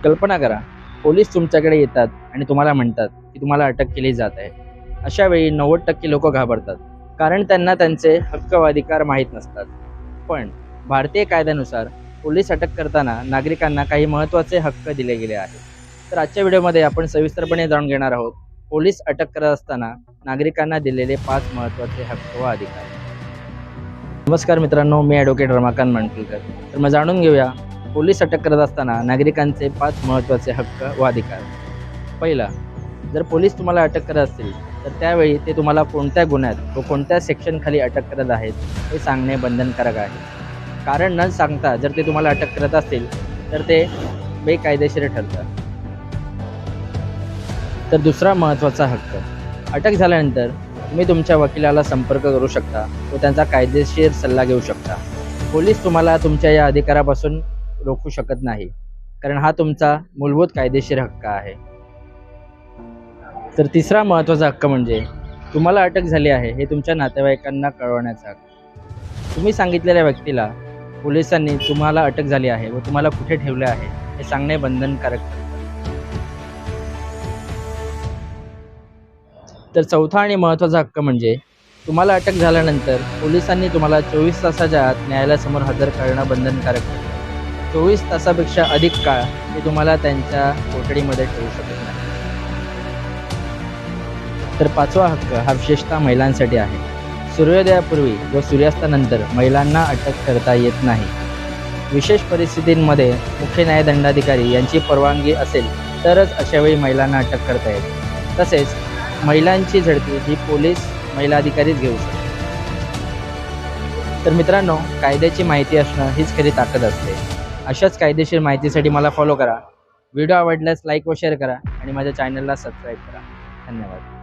कल्पना करा, पोलीस तुमच्याकडे येतात आणि तुम्हाला म्हणतात की तुम्हाला अटक केली जात आहे. अशा वेळी 90% लोक घाबरतात, कारण त्यांना त्यांचे हक्क व अधिकार माहीत नसतात. पण भारतीय कायद्यानुसार पोलीस अटक करताना नागरिकांना काही महत्त्वाचे हक्क दिले गेले आहेत. तर आजच्या व्हिडिओमध्ये आपण सविस्तरपणे जाणून घेणार आहोत पोलीस अटक करत असताना नागरिकांना दिलेले 5 महत्त्वाचे हक्क व अधिकार. नमस्कार मित्रांनो, मी ॲडव्होकेट रमाकांत मांडकीकर. तर मग जाणून घेऊया पोलीस अटक करत असताना नागरिकांचे 5 महत्त्वाचे हक्क व अधिकार. पहिला, जर पोलीस तुम्हाला अटक करत असतील तर त्यावेळी ते तुम्हाला कोणत्या गुन्ह्यात व कोणत्या सेक्शनखाली अटक करत आहेत हे सांगणे बंधनकारक आहे. कारण न सांगता जर ते तुम्हाला अटक करत असतील तर ते बेकायदेशीर ठरतं. तर दुसरा महत्त्वाचा हक्क, अटक झाल्यानंतर तुम्ही तुमच्या वकिलाला संपर्क करू शकता व त्यांचा कायदेशीर सल्ला घेऊ शकता. पोलीस तुम्हाला तुमच्या या अधिकारापासून रोखू शकत नाही, कारण हा तुमचा मूलभूत कायदेशीर हक्क आहे. तर तिसरा महत्त्वाचा हक्क म्हणजे तुम्हाला अटक झाली आहे हे तुमच्या नातेवाईकांना कळवण्याचा हक्क. तुम्ही सांगितलेल्या व्यक्तीला पोलिसांनी तुम्हाला अटक झाली आहे व तुम्हाला कुठे ठेवले आहे हे सांगणे बंधनकारक आहे. तर चौथा आणि महत्त्वाचा हक्क म्हणजे तुम्हाला अटक झाल्यानंतर पोलिसांनी तुम्हाला 24 तासाच्या आत न्यायालयासमोर हजर करणं बंधनकारक आहे. 24 तासापेक्षा अधिक काळ ते तुम्हाला त्यांच्या कोठडीमध्ये ठेवू शकत नाही. तर पाचवा हक्क हा विशेषतः महिलांसाठी आहे. सूर्योदयापूर्वी व सूर्यास्तानंतर महिलांना अटक करता येत नाही. विशेष परिस्थितींमध्ये मुख्य न्यायदंडाधिकारी यांची परवानगी असेल तरच अशावेळी महिलांना अटक करता येते. तसेच महिलांची झडती ही पोलीस महिला अधिकारीच घेऊ शकतात. तर मित्रांनो, कायद्याची माहिती असणं हीच खरी ताकद असते. अशाच कायदेशीर माहितीसाठी मला फॉलो करा. व्हिडिओ आवडल्यास लाईक व शेअर करा आणि माझ्या चॅनलला सबस्क्राईब करा. धन्यवाद.